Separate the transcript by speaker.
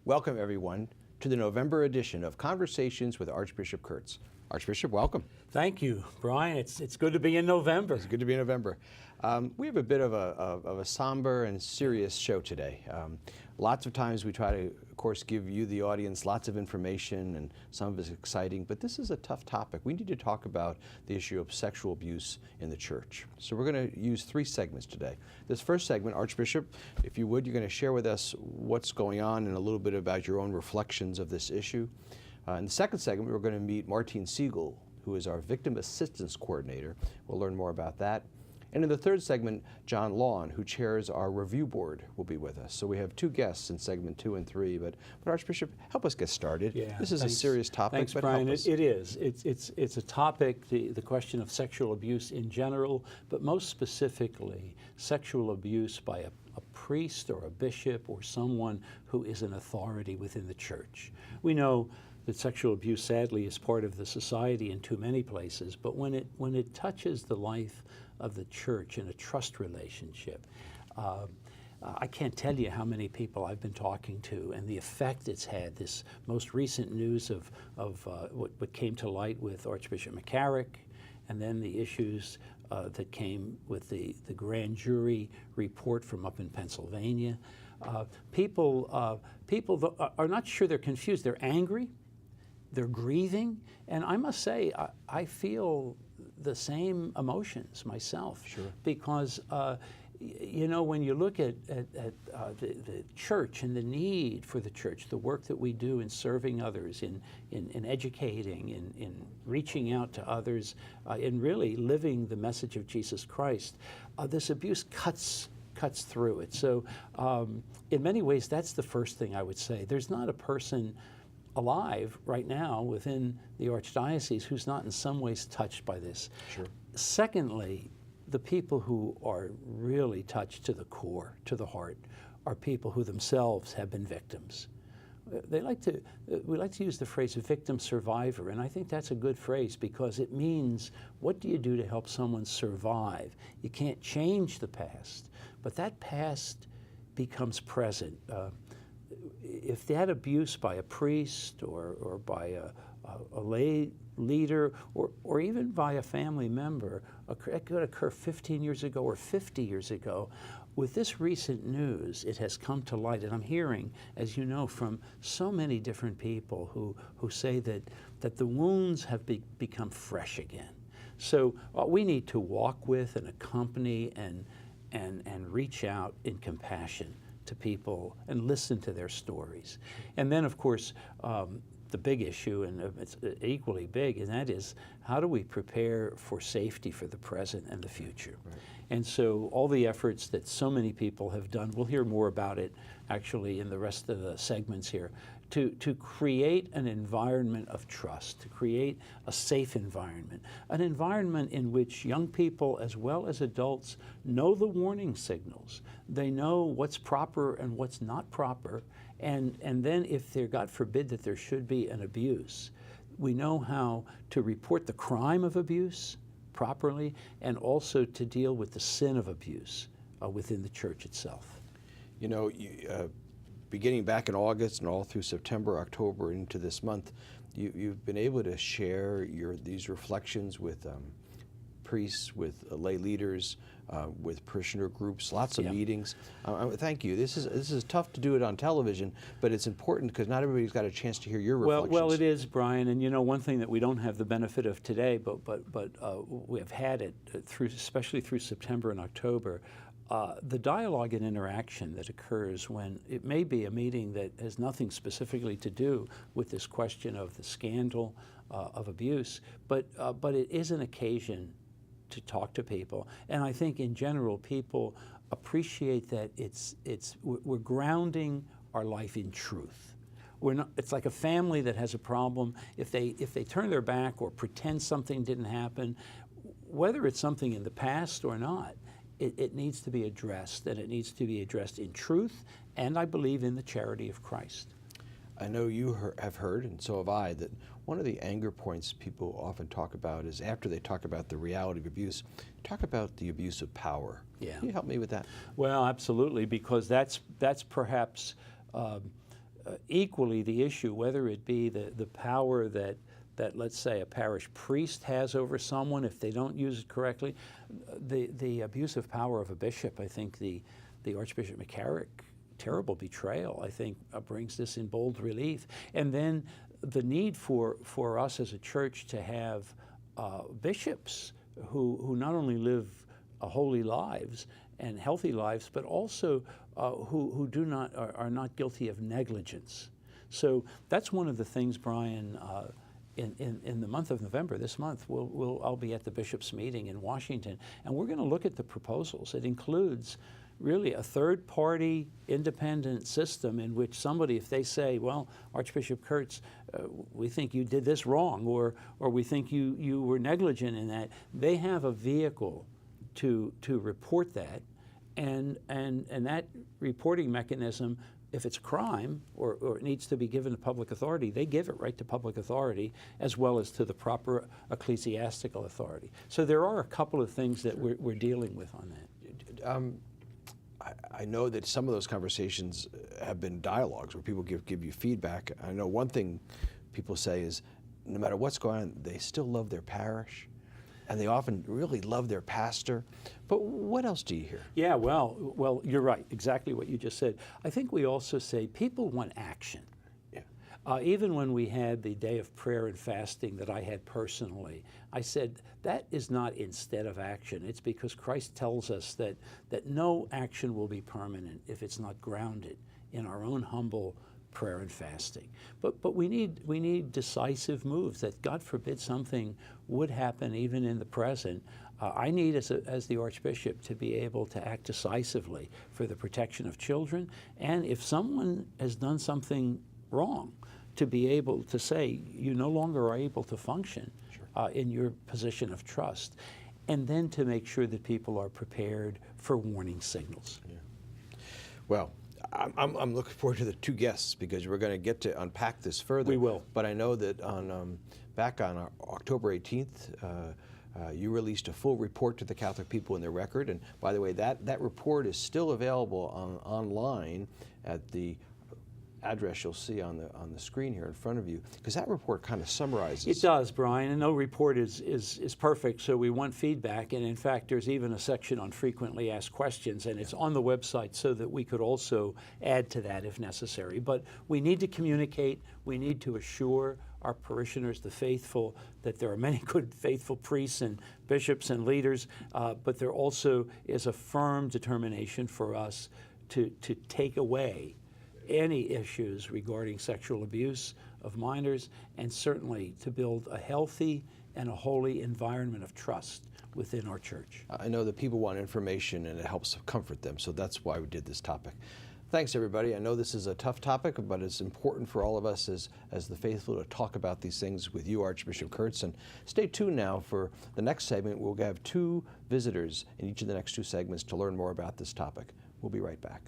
Speaker 1: Welcome, everyone, to the November edition of Conversations with Archbishop Kurtz. Archbishop, welcome.
Speaker 2: Thank you, Brian. It's good to be in November.
Speaker 1: It's good to be in November. We have a bit of a somber and serious show today. Lots of times we try to, of course, give you, the audience, lots of information, and some of it is exciting, but this is a tough topic. We need to talk about the issue of sexual abuse in the church. So we're going to use 3 segments today. This first segment, Archbishop, if you would, you're going to share with us what's going on and a little bit about your own reflections of this issue. In the second segment, we're going to meet Martine Siegel, who is our Victim Assistance Coordinator. We'll learn more about that. And in the third segment, John Lawn, who chairs our review board, will be with us. So we have 2 guests in segment 2 and 3. But Archbishop, help us get started.
Speaker 2: Yeah,
Speaker 1: this is a serious topic.
Speaker 2: Thanks,
Speaker 1: but
Speaker 2: Brian.
Speaker 1: Help us.
Speaker 2: It is. It's a topic, the question of sexual abuse in general, but most specifically, sexual abuse by a priest or a bishop or someone who is an authority within the church. We know that sexual abuse, sadly, is part of the society in too many places, but when it touches the life of the church in a trust relationship, I can't tell you how many people I've been talking to and the effect it's had. This most recent news of what came to light with Archbishop McCarrick, and then the issues that came with the grand jury report from up in Pennsylvania. People are not sure, they're confused, they're angry, they're grieving, and I must say, I feel the same emotions myself. Sure. Because you know, when you look at the church and the need for the church, the work that we do in serving others, in educating, in reaching out to others, in really living the message of Jesus Christ, this abuse cuts through it. So in many ways, that's the first thing I would say. There's not a person alive right now within the Archdiocese who's not in some ways touched by this. Sure. Secondly, the people who are really touched to the core, to the heart, are people who themselves have been victims. We like to use the phrase victim survivor, and I think that's a good phrase because it means, what do you do to help someone survive? You can't change the past, but that past becomes present. If that abuse by a priest or by a lay leader or even by a family member, it could occur 15 years ago or 50 years ago. With this recent news, it has come to light, and I'm hearing, as you know, from so many different people who say that the wounds have become fresh again. So we need to walk with and accompany and reach out in compassion to people and listen to their stories. And then, of course, the big issue, and it's equally big, and that is, how do we prepare for safety for the present and the future? Right. And so all the efforts that so many people have done, we'll hear more about it actually in the rest of the segments here, to create an environment of trust, to create a safe environment, an environment in which young people as well as adults know the warning signals. They know what's proper and what's not proper, and then if there, God forbid, that there should be an abuse, we know how to report the crime of abuse properly and also to deal with the sin of abuse within the church itself. You know,
Speaker 1: beginning back in August and all through September, October, into this month, you've been able to share these reflections with priests, with lay leaders, with parishioner groups, lots of meetings. Thank you. This is tough to do it on television, but it's important because not everybody's got a chance to hear your reflections.
Speaker 2: Well, it is, Brian. And you know, one thing that we don't have the benefit of today, but we have had it through, especially through September and October. The dialogue and interaction that occurs when it may be a meeting that has nothing specifically to do with this question of the scandal of abuse, but it is an occasion to talk to people. And I think in general people appreciate that we're grounding our life in truth. It's like a family that has a problem. If they turn their back or pretend something didn't happen, whether it's something in the past or not, it needs to be addressed, and it needs to be addressed in truth, and I believe in the charity of Christ.
Speaker 1: I know you have heard, and so have I, that one of the anger points people often talk about is, after they talk about the reality of abuse, talk about the abuse of power. Yeah. Can you help me with that?
Speaker 2: Well, absolutely, because that's perhaps equally the issue, whether it be the power that let's say a parish priest has over someone if they don't use it correctly, the abusive power of a bishop. I think the Archbishop McCarrick terrible betrayal, I think, brings this in bold relief. And then the need for us as a church to have bishops who not only live holy lives and healthy lives, but also who are not guilty of negligence. So that's one of the things, Brian, in the month of November, this month, I'll be at the bishops' meeting in Washington, and we're going to look at the proposals. It includes really a third-party independent system in which somebody, if they say, well, Archbishop Kurtz, we think you did this wrong, or we think you were negligent in that, they have a vehicle to report that, and that reporting mechanism, if it's a crime or it needs to be given to public authority, they give it right to public authority as well as to the proper ecclesiastical authority. So there are a couple of things that we're dealing with on that.
Speaker 1: I know that some of those conversations have been dialogues where people give you feedback. I know one thing people say is no matter what's going on, they still love their parish, and they often really love their pastor. But what else do you hear?
Speaker 2: Yeah, well, you're right, exactly what you just said. I think we also say people want action. Yeah. Even when we had the day of prayer and fasting that I had personally, I said that is not instead of action. It's because Christ tells us that no action will be permanent if it's not grounded in our own humble prayer and fasting. But we need decisive moves, that God forbid something would happen even in the present. I need, as the Archbishop, to be able to act decisively for the protection of children, and if someone has done something wrong, to be able to say you no longer are able to function in your position of trust, and then to make sure that people are prepared for warning signals.
Speaker 1: Yeah. Well, I'm looking forward to the two guests because we're going to get to unpack this further.
Speaker 2: We will.
Speaker 1: But I know that back on October 18th, you released a full report to the Catholic people in their record. And by the way, that report is still available online at the address you'll see on the screen here in front of you, because that report kind of summarizes.
Speaker 2: It does, Brian, and no report is perfect, so we want feedback, and in fact there's even a section on frequently asked questions, and it's on the website so that we could also add to that if necessary. But we need to communicate, we need to assure our parishioners, the faithful, that there are many good faithful priests and bishops and leaders, but there also is a firm determination for us to take away any issues regarding sexual abuse of minors, and certainly to build a healthy and a holy environment of trust within our church.
Speaker 1: I know that people want information and it helps comfort them, so that's why we did this topic. Thanks, everybody. I know this is a tough topic, but it's important for all of us as the faithful to talk about these things with you, Archbishop Kurtz. And stay tuned now for the next segment. We'll have two visitors in each of the next two segments to learn more about this topic. We'll be right back.